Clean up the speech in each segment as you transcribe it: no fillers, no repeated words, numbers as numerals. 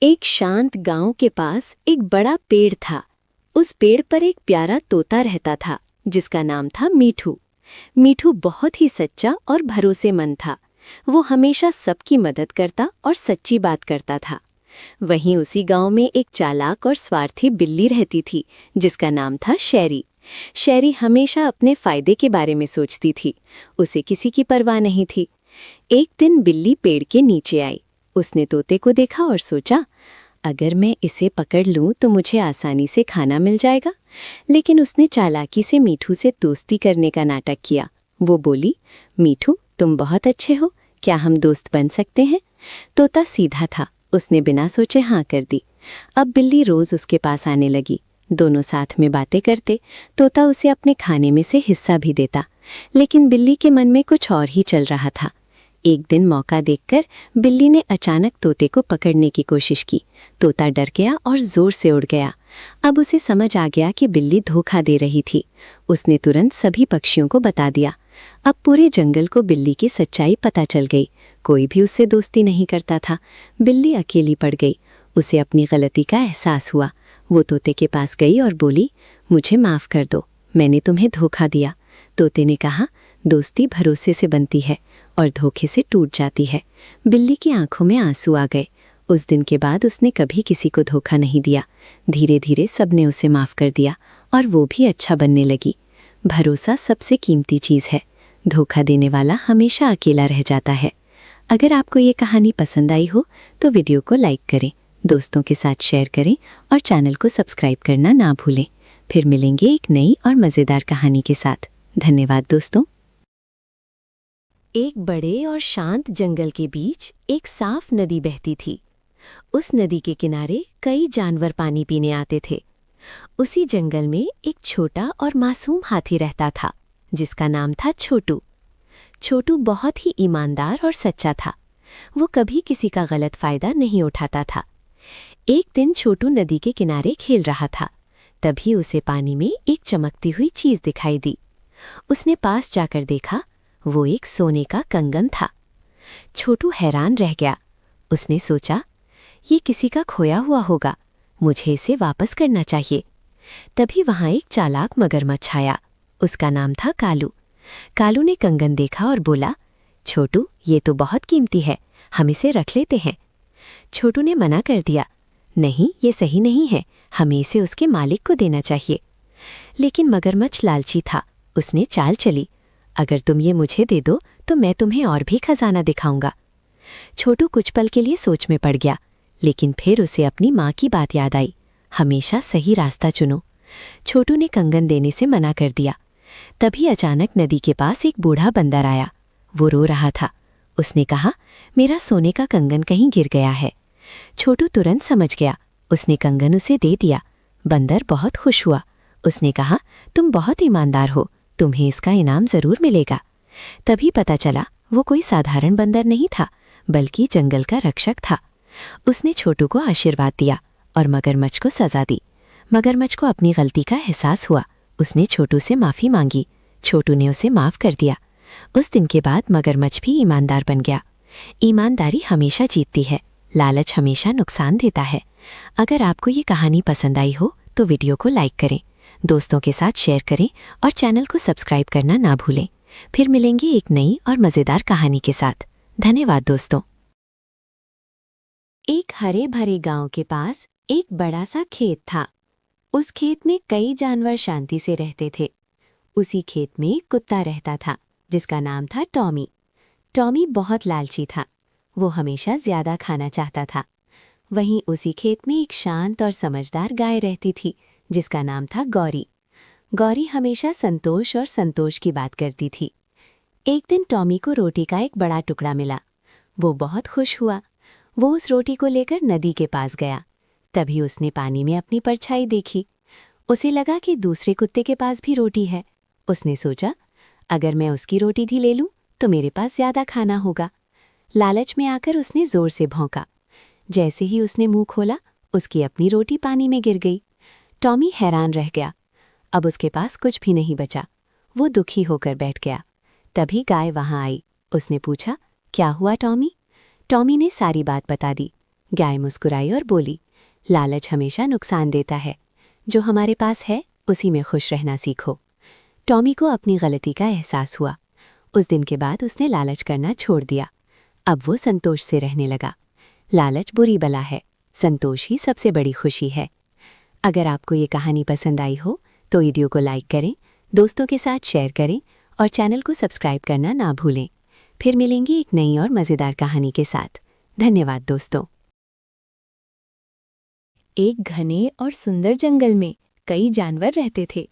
एक शांत गांव के पास एक बड़ा पेड़ था। उस पेड़ पर एक प्यारा तोता रहता था जिसका नाम था मीठू। मीठू बहुत ही सच्चा और भरोसेमंद था। वो हमेशा सबकी मदद करता और सच्ची बात करता था। वहीं उसी गांव में एक चालाक और स्वार्थी बिल्ली रहती थी जिसका नाम था शैरी। शैरी हमेशा अपने फायदे के बारे में सोचती थी। उसे किसी की परवाह नहीं थी। एक दिन बिल्ली पेड़ के नीचे आई। उसने तोते को देखा और सोचा, अगर मैं इसे पकड़ लूं तो मुझे आसानी से खाना मिल जाएगा। लेकिन उसने चालाकी से मीठू से दोस्ती करने का नाटक किया। वो बोली, मीठू तुम बहुत अच्छे हो, क्या हम दोस्त बन सकते हैं? तोता सीधा था, उसने बिना सोचे हाँ कर दी। अब बिल्ली रोज उसके पास आने लगी। दोनों साथ में बातें करते। तोता उसे अपने खाने में से हिस्सा भी देता। लेकिन बिल्ली के मन में कुछ और ही चल रहा था। एक दिन मौका देखकर बिल्ली ने अचानक तोते को पकड़ने की कोशिश की। तोता डर गया और जोर से उड़ गया। अब उसे समझ आ गया कि बिल्ली धोखा दे रही थी। उसने तुरंत सभी पक्षियों को बता दिया। अब पूरे जंगल को बिल्ली की सच्चाई पता चल गई। कोई भी उससे दोस्ती नहीं करता था। बिल्ली अकेली पड़ गई। उसे अपनी गलती का एहसास हुआ। वो तोते के पास गई और बोली, मुझे माफ़ कर दो, मैंने तुम्हें धोखा दिया। तोते ने कहा, दोस्ती भरोसे से बनती है और धोखे से टूट जाती है। बिल्ली की आंखों में आंसू आ गए। उस दिन के बाद उसने कभी किसी को धोखा नहीं दिया। धीरे धीरे सबने उसे माफ़ कर दिया और वो भी अच्छा बनने लगी। भरोसा सबसे कीमती चीज़ है। धोखा देने वाला हमेशा अकेला रह जाता है। अगर आपको ये कहानी पसंद आई हो तो वीडियो को लाइक करें, दोस्तों के साथ शेयर करें और चैनल को सब्सक्राइब करना ना भूलें। फिर मिलेंगे एक नई और मज़ेदार कहानी के साथ। धन्यवाद दोस्तों। एक बड़े और शांत जंगल के बीच एक साफ नदी बहती थी। उस नदी के किनारे कई जानवर पानी पीने आते थे। उसी जंगल में एक छोटा और मासूम हाथी रहता था जिसका नाम था छोटू। छोटू बहुत ही ईमानदार और सच्चा था। वो कभी किसी का गलत फायदा नहीं उठाता था। एक दिन छोटू नदी के किनारे खेल रहा था। तभी उसे पानी में एक चमकती हुई चीज दिखाई दी। उसने पास जाकर देखा, वो एक सोने का कंगन था। छोटू हैरान रह गया। उसने सोचा, ये किसी का खोया हुआ होगा, मुझे इसे वापस करना चाहिए। तभी वहां एक चालाक मगरमच्छ आया। उसका नाम था कालू। कालू ने कंगन देखा और बोला, छोटू ये तो बहुत कीमती है, हम इसे रख लेते हैं। छोटू ने मना कर दिया, नहीं ये सही नहीं है, हमें इसे उसके मालिक को देना चाहिए। लेकिन मगरमच्छ लालची था। उसने चाल चली, अगर तुम ये मुझे दे दो तो मैं तुम्हें और भी खजाना दिखाऊंगा। छोटू कुछ पल के लिए सोच में पड़ गया, लेकिन फिर उसे अपनी माँ की बात याद आई, हमेशा सही रास्ता चुनो। छोटू ने कंगन देने से मना कर दिया। तभी अचानक नदी के पास एक बूढ़ा बंदर आया। वो रो रहा था। उसने कहा, मेरा सोने का कंगन कहीं गिर गया है। छोटू तुरंत समझ गया। उसने कंगन उसे दे दिया। बंदर बहुत खुश हुआ। उसने कहा, तुम बहुत ईमानदार हो, तुम्हें इसका इनाम जरूर मिलेगा। तभी पता चला वो कोई साधारण बंदर नहीं था, बल्कि जंगल का रक्षक था। उसने छोटू को आशीर्वाद दिया और मगरमच्छ को सजा दी। मगरमच्छ को अपनी गलती का एहसास हुआ। उसने छोटू से माफ़ी मांगी। छोटू ने उसे माफ़ कर दिया। उस दिन के बाद मगरमच्छ भी ईमानदार बन गया। ईमानदारी हमेशा जीतती है, लालच हमेशा नुकसान देता है। अगर आपको ये कहानी पसंद आई हो तो वीडियो को लाइक करें, दोस्तों के साथ शेयर करें और चैनल को सब्सक्राइब करना ना भूलें। फिर मिलेंगे एक नई और मज़ेदार कहानी के साथ। धन्यवाद दोस्तों। एक हरे भरे गांव के पास एक बड़ा सा खेत था। उस खेत में कई जानवर शांति से रहते थे। उसी खेत में एक कुत्ता रहता था जिसका नाम था टॉमी। टॉमी बहुत लालची था। वो हमेशा ज्यादा खाना चाहता था। वहीं उसी खेत में एक शांत और समझदार गाय रहती थी जिसका नाम था गौरी। गौरी हमेशा संतोष और संतोष की बात करती थी। एक दिन टॉमी को रोटी का एक बड़ा टुकड़ा मिला। वो बहुत खुश हुआ। वो उस रोटी को लेकर नदी के पास गया। तभी उसने पानी में अपनी परछाई देखी। उसे लगा कि दूसरे कुत्ते के पास भी रोटी है। उसने सोचा, अगर मैं उसकी रोटी भी ले लूं तो मेरे पास ज्यादा खाना होगा। लालच में आकर उसने जोर से भौंका। जैसे ही उसने मुंह खोला, उसकी अपनी रोटी पानी में गिर गई। टॉमी हैरान रह गया। अब उसके पास कुछ भी नहीं बचा। वो दुखी होकर बैठ गया। तभी गाय वहां आई। उसने पूछा, क्या हुआ टॉमी? टॉमी ने सारी बात बता दी। गाय मुस्कुराई और बोली, लालच हमेशा नुकसान देता है। जो हमारे पास है उसी में खुश रहना सीखो। टॉमी को अपनी गलती का एहसास हुआ। उस दिन के बाद उसने लालच करना छोड़ दिया। अब वो संतोष से रहने लगा। लालच बुरी बला है, संतोष ही सबसे बड़ी खुशी है। अगर आपको ये कहानी पसंद आई हो तो वीडियो को लाइक करें, दोस्तों के साथ शेयर करें और चैनल को सब्सक्राइब करना ना भूलें। फिर मिलेंगे एक नई और मज़ेदार कहानी के साथ। धन्यवाद दोस्तों। एक घने और सुंदर जंगल में कई जानवर रहते थे।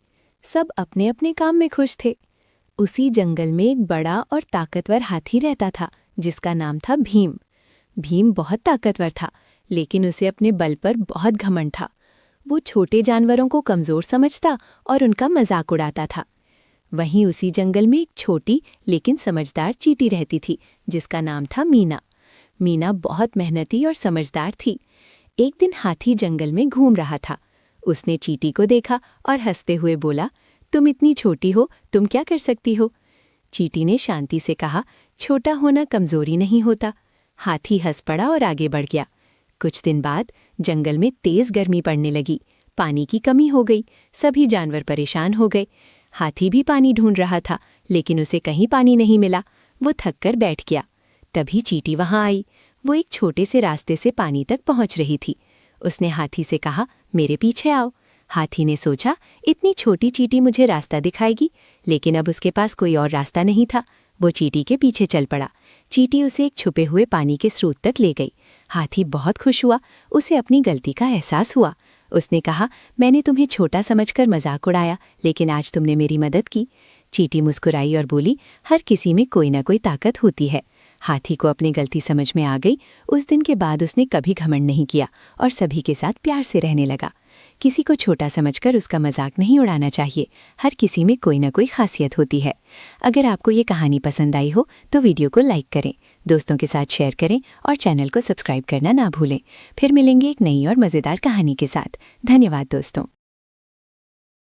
सब अपने अपने काम में खुश थे। उसी जंगल में एक बड़ा और ताकतवर हाथी रहता था जिसका नाम था भीम। भीम बहुत ताकतवर था, लेकिन उसे अपने बल पर बहुत घमंड था। वो छोटे जानवरों को कमज़ोर समझता और उनका मजाक उड़ाता था। वहीं उसी जंगल में एक छोटी लेकिन समझदार चींटी रहती थी जिसका नाम था मीना। मीना बहुत मेहनती और समझदार थी। एक दिन हाथी जंगल में घूम रहा था। उसने चींटी को देखा और हंसते हुए बोला, तुम इतनी छोटी हो, तुम क्या कर सकती हो? चींटी ने शांति से कहा, छोटा होना कमज़ोरी नहीं होता। हाथी हंस पड़ा और आगे बढ़ गया। कुछ दिन बाद जंगल में तेज़ गर्मी पड़ने लगी। पानी की कमी हो गई। सभी जानवर परेशान हो गए। हाथी भी पानी ढूंढ रहा था, लेकिन उसे कहीं पानी नहीं मिला। वो थक कर बैठ गया। तभी चींटी वहां आई। वो एक छोटे से रास्ते से पानी तक पहुंच रही थी। उसने हाथी से कहा, मेरे पीछे आओ। हाथी ने सोचा, इतनी छोटी चींटी मुझे रास्ता दिखाएगी, लेकिन अब उसके पास कोई और रास्ता नहीं था। वो चींटी के पीछे चल पड़ा। चींटी उसे एक छुपे हुए पानी के स्रोत तक ले गई। हाथी बहुत खुश हुआ। उसे अपनी गलती का एहसास हुआ। उसने कहा, मैंने तुम्हें छोटा समझकर मजाक उड़ाया, लेकिन आज तुमने मेरी मदद की। चींटी मुस्कुराई और बोली, हर किसी में कोई ना कोई ताकत होती है। हाथी को अपनी गलती समझ में आ गई। उस दिन के बाद उसने कभी घमंड नहीं किया और सभी के साथ प्यार से रहने लगा। किसी को छोटा समझकर उसका मजाक नहीं उड़ाना चाहिए। हर किसी में कोई ना कोई खासियत होती है। अगर आपको ये कहानी पसंद आई हो तो वीडियो को लाइक करें, दोस्तों के साथ शेयर करें और चैनल को सब्सक्राइब करना ना भूलें। फिर मिलेंगे एक नई और मज़ेदार कहानी के साथ। धन्यवाद दोस्तों।